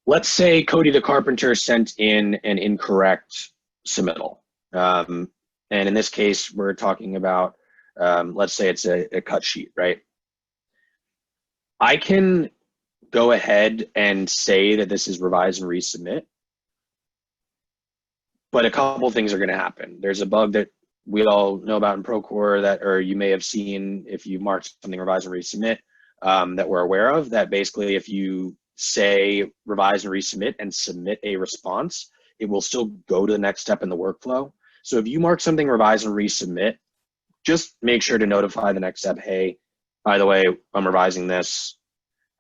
Let's say Cody the carpenter sent in an incorrect submittal. And in this case, we're talking about, let's say it's a cut sheet, right? I can go ahead and say that this is revise and resubmit, but a couple things are gonna happen. There's a bug that we all know about in Procore that, or you may have seen if you marked something revise and resubmit, that we're aware of, that basically if you say revise and resubmit and submit a response, it will still go to the next step in the workflow. So if you mark something revise and resubmit, just make sure to notify the next step, hey, by the way, I'm revising this.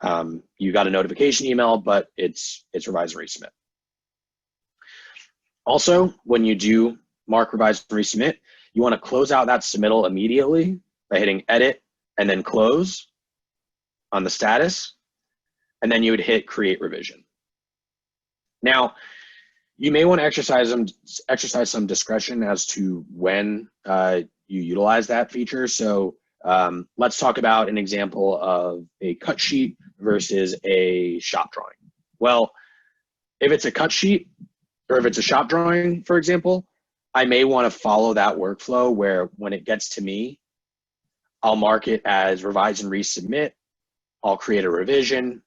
You got a notification email, but it's revise and resubmit. Also, when you do mark revise and resubmit, you want to close out that submittal immediately by hitting edit and then close on the status, and then you would hit create revision. Now, you may want to exercise some discretion as to when you utilize that feature. So let's talk about an example of a cut sheet versus a shop drawing. Well, if it's a cut sheet or if it's a shop drawing, for example, I may want to follow that workflow where when it gets to me, I'll mark it as revise and resubmit. I'll create a revision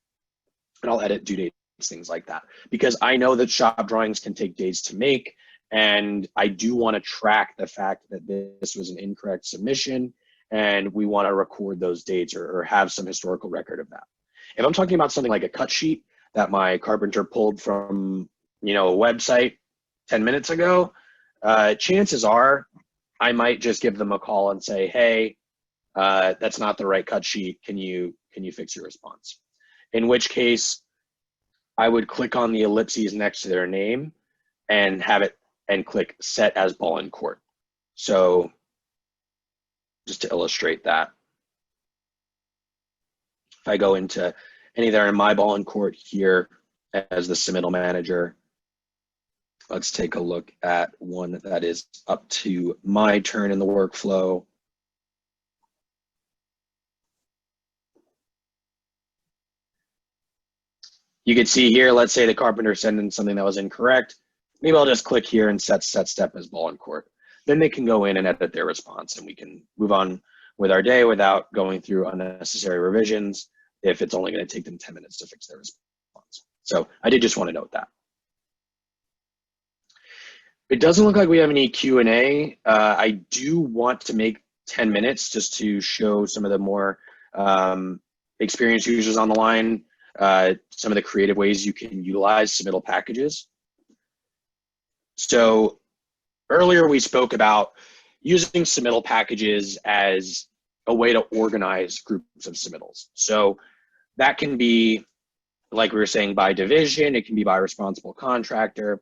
and I'll edit due dates, things like that. Because I know that shop drawings can take days to make, and I do want to track the fact that this was an incorrect submission, and we want to record those dates or have some historical record of that. If I'm talking about something like a cut sheet that my carpenter pulled from, a website 10 minutes ago, chances are I might just give them a call and say, hey, that's not the right cut sheet. Can you fix your response? In which case, I would click on the ellipses next to their name and have it and click set as ball in court. So just to illustrate that, if I go into any there in my ball in court here as the submittal manager, let's take a look at one that is up to my turn in the workflow. You can see here, let's say the carpenter sent in something that was incorrect. Maybe I'll just click here and set step as ball in court. Then they can go in and edit their response, and we can move on with our day without going through unnecessary revisions if it's only going to take them 10 minutes to fix their response. So I did just want to note that. It doesn't look like we have any Q&A. I do want to make 10 minutes just to show some of the more experienced users on the line some of the creative ways you can utilize submittal packages. So earlier we spoke about using submittal packages as a way to organize groups of submittals. So that can be, like we were saying, by division, it can be by responsible contractor,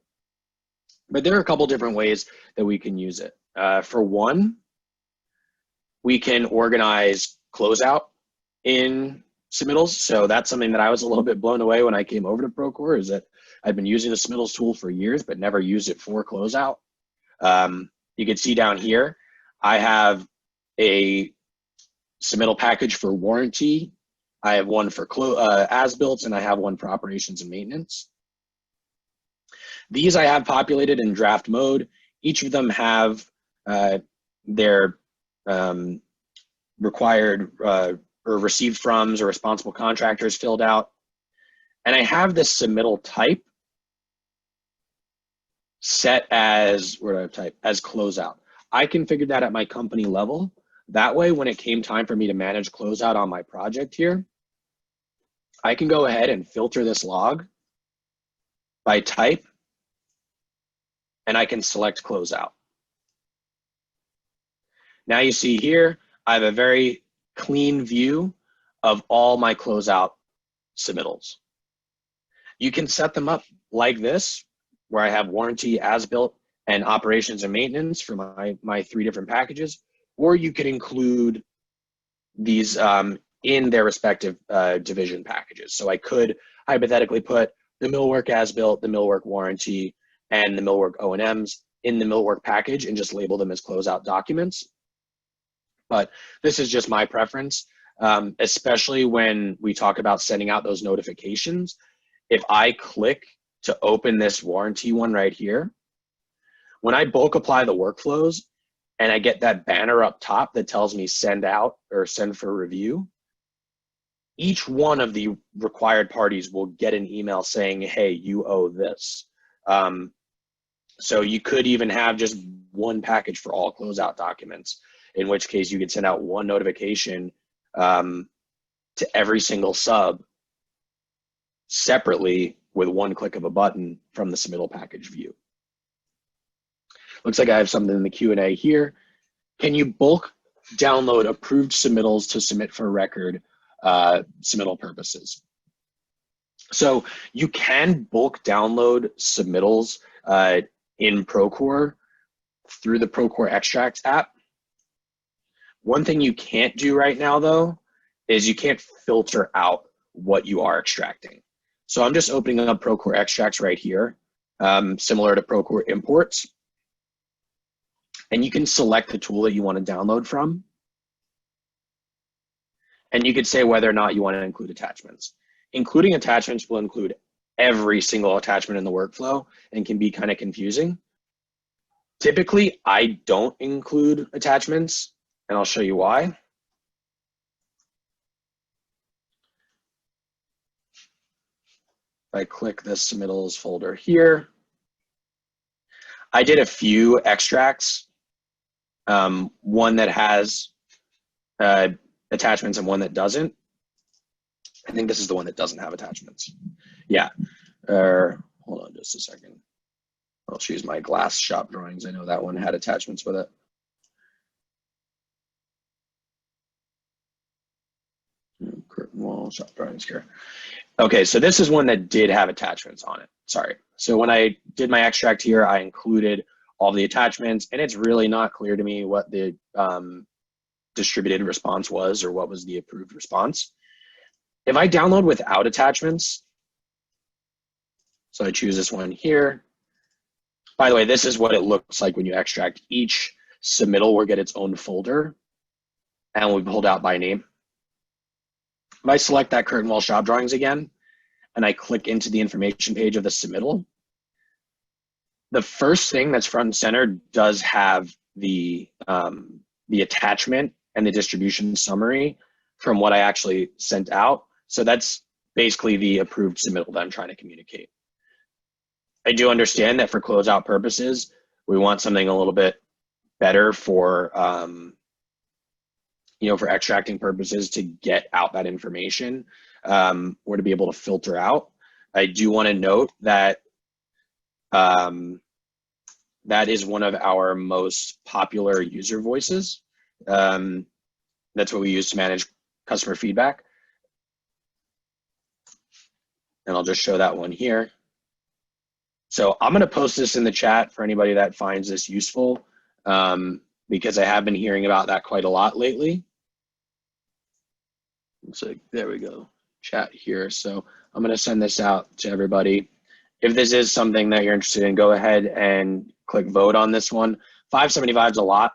but there are a couple different ways that we can use it. For one, we can organize closeout in submittals. So that's something that I was a little bit blown away when I came over to Procore, is that I've been using the submittals tool for years, but never used it for closeout. You can see down here, I have a submittal package for warranty. I have one for as-built, and I have one for operations and maintenance. These I have populated in draft mode. Each of them have their required or received froms or responsible contractors filled out. And I have this submittal type set as, where do I type, as closeout. I configured that at my company level. That way, when it came time for me to manage closeout on my project here, I can go ahead and filter this log by type, and I can select closeout. Now you see here, I have a very clean view of all my closeout submittals. You can set them up like this, where I have warranty, as-built, and operations and maintenance for my 3 different packages, or you could include these in their respective division packages. So I could hypothetically put the millwork as-built, the millwork warranty, and the millwork O&Ms in the millwork package and just label them as closeout documents. But this is just my preference, especially when we talk about sending out those notifications. If I click to open this warranty one right here, when I bulk apply the workflows and I get that banner up top that tells me send out or send for review, each one of the required parties will get an email saying, hey, you owe this. So you could even have just one package for all closeout documents, in which case you could send out one notification to to every single sub separately with one click of a button from the submittal package view. Looks like I have something in the Q&A here. Can you bulk download approved submittals to submit for record submittal purposes? So you can bulk download submittals in Procore through the Procore Extracts app. One thing you can't do right now, though, is you can't filter out what you are extracting. So I'm just opening up Procore Extracts right here, similar to Procore Imports. And you can select the tool that you want to download from. And you could say whether or not you want to include attachments. Including attachments will include every single attachment in the workflow and can be kind of confusing. Typically, I don't include attachments, and I'll show you why. If I click the submittals folder here, I did a few extracts, one that has attachments and one that doesn't. I think this is the one that doesn't have attachments. Yeah, hold on just a second. I'll choose my glass shop drawings. I know that one had attachments with it. Curtain wall shop drawings here. Okay, so this is one that did have attachments on it. Sorry. So when I did my extract here, I included all the attachments, and it's really not clear to me what the distributed response was or what was the approved response. If I download without attachments, so I choose this one here. By the way, this is what it looks like when you extract. Each submittal will get its own folder and will be pulled out by name. If I select that curtain wall shop drawings again, and I click into the information page of the submittal, the first thing that's front and center does have the attachment and the distribution summary from what I actually sent out. So that's basically the approved submittal that I'm trying to communicate. I do understand that for closeout purposes, we want something a little bit better for, for extracting purposes to get out that information or to be able to filter out. I do want to note that that is one of our most popular user voices. That's what we use to manage customer feedback. And I'll just show that one here. So I'm going to post this in the chat for anybody that finds this useful, because I have been hearing about that quite a lot lately. So there we go, chat here. So I'm going to send this out to everybody. If this is something that you're interested in, go ahead and click vote on this one. 575 is a lot.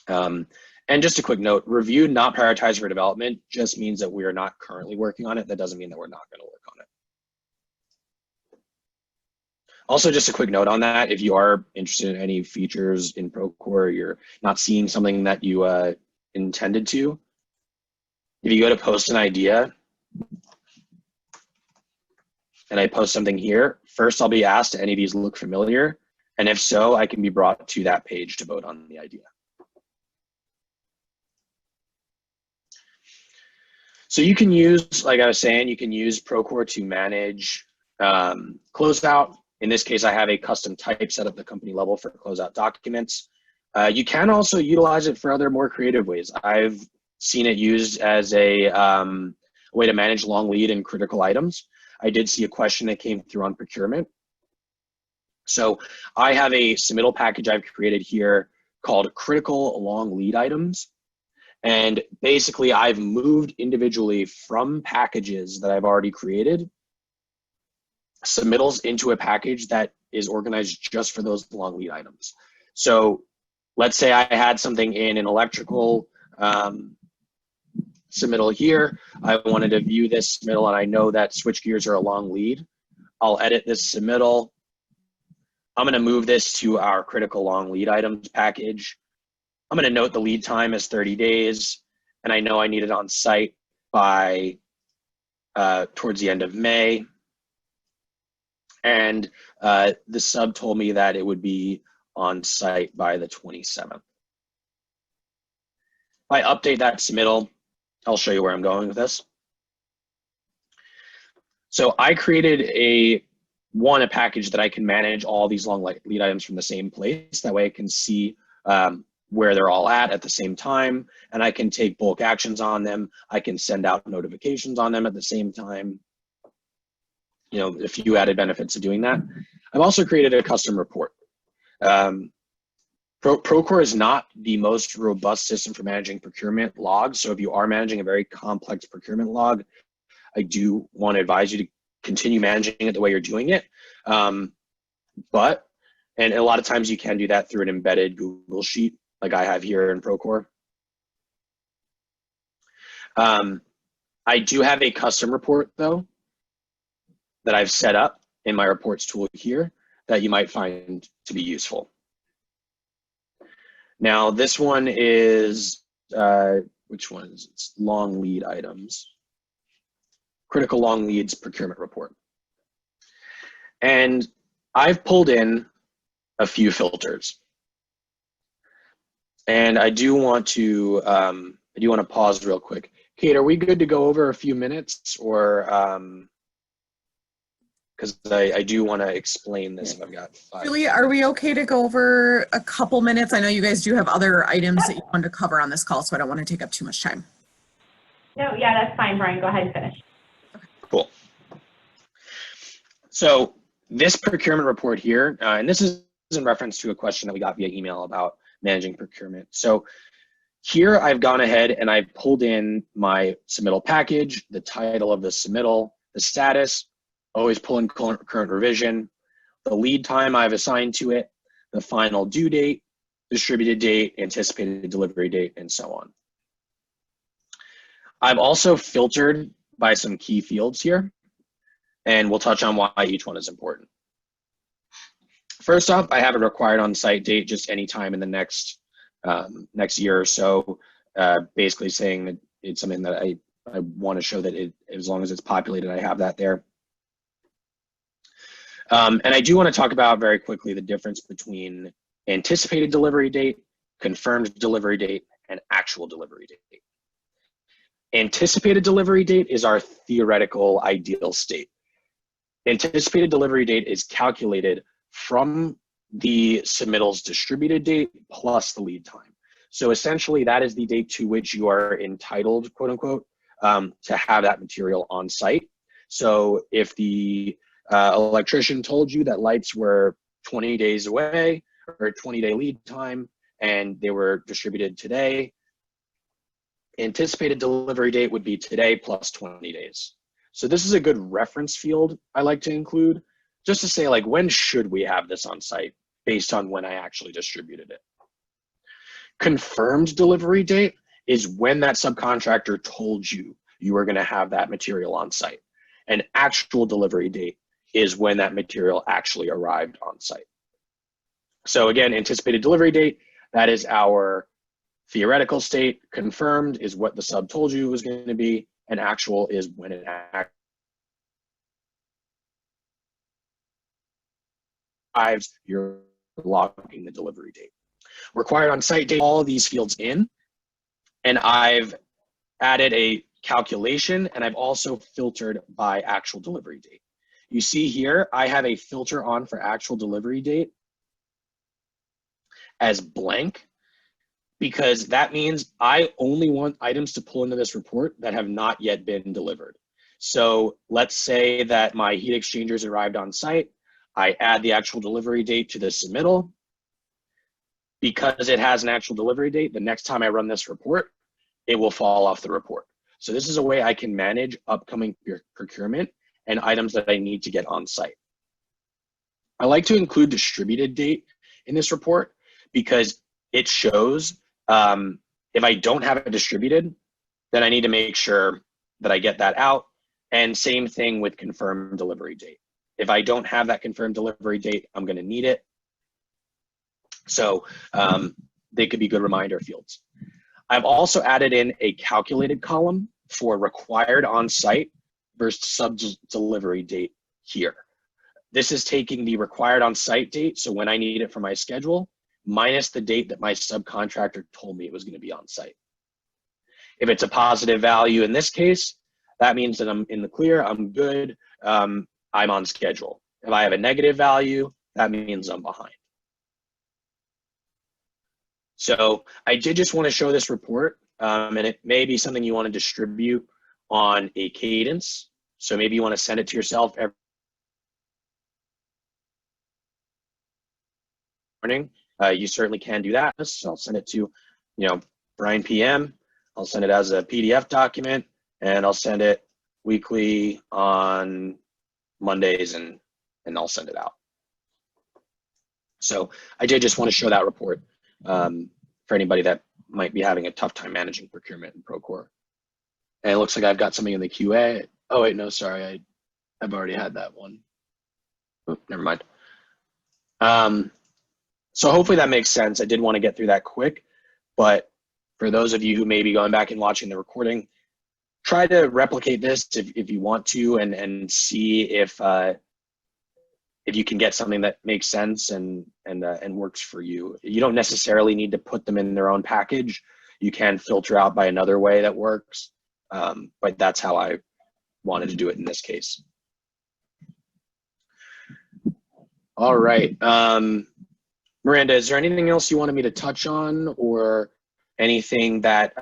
And just a quick note, review not prioritized for development just means that we are not currently working on it. That doesn't mean that we're not going to work on it. Also, just a quick note on that, if you are interested in any features in Procore, you're not seeing something that you intended to, if you go to post an idea, and I post something here, first I'll be asked, do any of these look familiar? And if so, I can be brought to that page to vote on the idea. So you can use, like I was saying, you can use Procore to manage closeout. In this case, I have a custom type set up at the company level for closeout documents. You can also utilize it for other more creative ways. I've seen it used as a way to manage long lead and critical items. I did see a question that came through on procurement. So I have a submittal package I've created here called critical long lead items. And basically I've moved individually from packages that I've already created submittals into a package that is organized just for those long lead items. So let's say I had something in an electrical submittal here. I wanted to view this submittal and I know that switch gears are a long lead. I'll edit this submittal. I'm going to move this to our critical long lead items package. I'm going to note the lead time as 30 days, and I know I need it on site by towards the end of May. And the sub told me that it would be on site by the 27th. If I update that submittal, I'll show you where I'm going with this. So I created a package that I can manage all these long lead items from the same place. That way I can see where they're all at the same time, and I can take bulk actions on them. I can send out notifications on them at the same time. You know, a few added benefits of doing that. I've also created a custom report. Procore is not the most robust system for managing procurement logs. So if you are managing a very complex procurement log, I do want to advise you to continue managing it the way you're doing it. And a lot of times you can do that through an embedded Google Sheet like I have here in Procore. I do have a custom report though that I've set up in my reports tool here that you might find to be useful. Now this one is, which one is it? It's long lead items. Critical long leads procurement report. And I've pulled in a few filters. And I do want to pause real quick. Kate, are we good to go over a few minutes, or because I do want to explain this if I've got 5 Julie, are we okay to go over a couple minutes? I know you guys do have other items that you want to cover on this call, so I don't want to take up too much time. No, yeah, that's fine, Brian. Go ahead and finish. Cool. So this procurement report here, and this is in reference to a question that we got via email about managing procurement. So here I've gone ahead and I've pulled in my submittal package, the title of the submittal, the status, always pull in current revision, the lead time I've assigned to it, the final due date, distributed date, anticipated delivery date, and so on. I've also filtered by some key fields here, and we'll touch on why each one is important. First off, I have a required on-site date just any time in the next year or so, basically saying that it's something that I want to show that as long as it's populated, I have that there. And I do want to talk about very quickly the difference between anticipated delivery date, confirmed delivery date, and actual delivery date. Anticipated delivery date is our theoretical ideal state. Anticipated delivery date is calculated from the submittal's distributed date plus the lead time. So essentially that is the date to which you are entitled, quote unquote, to have that material on site. So if the electrician told you that lights were 20 days away or a 20-day lead time and they were distributed today, anticipated delivery date would be today plus 20 days. So this is a good reference field I like to include, just to say, like, when should we have this on site based on when I actually distributed it. Confirmed delivery date is when that subcontractor told you you were going to have that material on site. And actual delivery date is when that material actually arrived on site. So again, anticipated delivery date, that is our theoretical state. Confirmed is what the sub told you it was going to be, and actual is when it arrives, you're logging the delivery date. Required on-site date, all of these fields in, and I've added a calculation, and I've also filtered by actual delivery date. You see here, I have a filter on for actual delivery date as blank, because that means I only want items to pull into this report that have not yet been delivered. So let's say that my heat exchangers arrived on site. I add the actual delivery date to the submittal. Because it has an actual delivery date, the next time I run this report, it will fall off the report. So this is a way I can manage upcoming procurement and items that I need to get on site. I like to include distributed date in this report because it shows if I don't have it distributed, then I need to make sure that I get that out. And same thing with confirmed delivery date. If I don't have that confirmed delivery date, I'm going to need it. So they could be good reminder fields. I've also added in a calculated column for required on-site versus sub-delivery date here. This is taking the required on-site date, so when I need it for my schedule, minus the date that my subcontractor told me it was going to be on site. If it's a positive value in this case, that means that I'm in the clear, I'm good, I'm on schedule. If I have a negative value, that means I'm behind. So I did just want to show this report, and it may be something you want to distribute on a cadence. So maybe you want to send it to yourself every morning. You certainly can do that. So I'll send it to, Brian PM. I'll send it as a PDF document, and I'll send it weekly on Mondays, and I'll send it out. So I did just want to show that report for anybody that might be having a tough time managing procurement in Procore. And it looks like I've got something in the QA. Oh wait, no, sorry, I've already had that one. Oh, never mind. So hopefully that makes sense. I did want to get through that quick, but for those of you who may be going back and watching the recording, try to replicate this if you want to, and see if you can get something that makes sense and works for you. You don't necessarily need to put them in their own package. You can filter out by another way that works, but that's how I wanted to do it in this case. All right, Miranda, is there anything else you wanted me to touch on, or anything that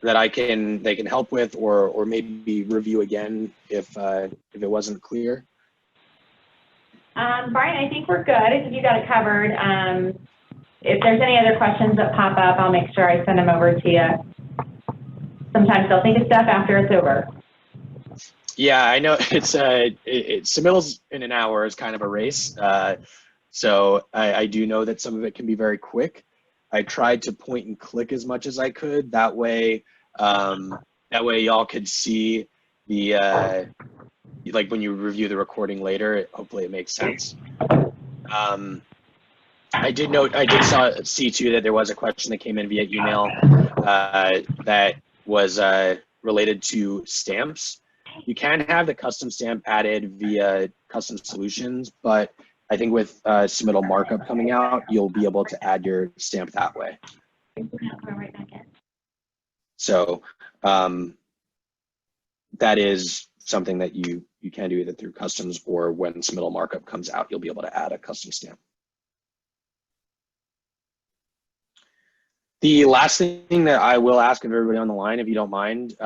they can help with, or maybe review again if it wasn't clear? Brian, I think we're good. I think you got it covered. If there's any other questions that pop up, I'll make sure I send them over to you. Sometimes they'll think of stuff after it's over. Yeah, I know it's submittals in an hour is kind of a race. So I do know that some of it can be very quick. I tried to point and click as much as I could. That way y'all could see the, like when you review the recording later, hopefully it makes sense. I did see too that there was a question that came in via email that was related to stamps. You can have the custom stamp added via custom solutions, but I think with submittal markup coming out, you'll be able to add your stamp that way. So that is something that you can do either through customs, or when submittal markup comes out, you'll be able to add a custom stamp. The last thing that I will ask of everybody on the line, if you don't mind,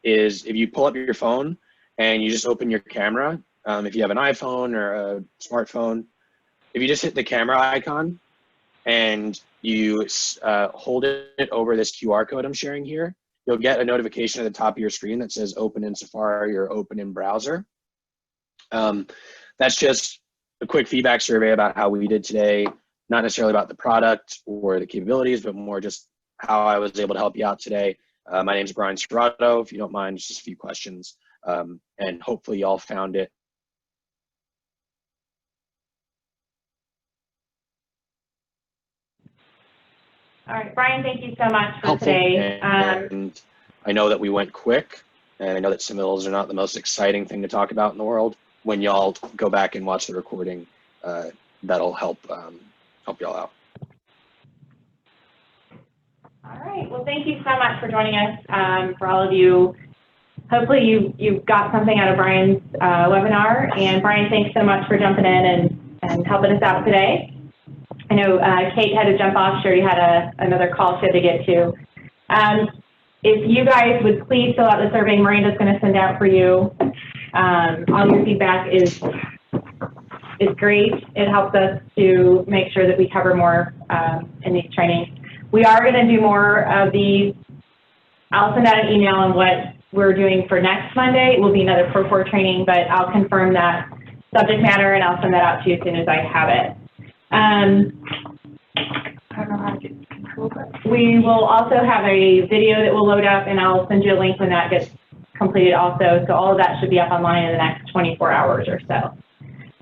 is if you pull up your phone and you just open your camera, if you have an iPhone or a smartphone, if you just hit the camera icon and you hold it over this QR code I'm sharing here, you'll get a notification at the top of your screen that says open in Safari or open in browser. That's just a quick feedback survey about how we did today. Not necessarily about the product or the capabilities, but more just how I was able to help you out today. My name is Brian Serrato. If you don't mind, just a few questions, and hopefully y'all found it. All right, Brian, thank you so much for Helpful. today. And I know that we went quick, and I know that submittals are not the most exciting thing to talk about in the world. When y'all go back and watch the recording, that'll help y'all out. All right, well, thank you so much for joining us. For all of you, hopefully you got something out of Brian's webinar. And Brian, thanks so much for jumping in and helping us out today. I know Kate had to jump off. Sure, you had another call she had to get to. If you guys would please fill out the survey Miranda's going to send out for you. All your feedback is great. It helps us to make sure that we cover more in these trainings. We are going to do more of these. I'll send out an email on what we're doing for next Monday. It will be another Procore training, but I'll confirm that subject matter and I'll send that out to you as soon as I have it. I don't know how to get control that. We will also have a video that will load up, and I'll send you a link when that gets completed also. So all of that should be up online in the next 24 hours or so.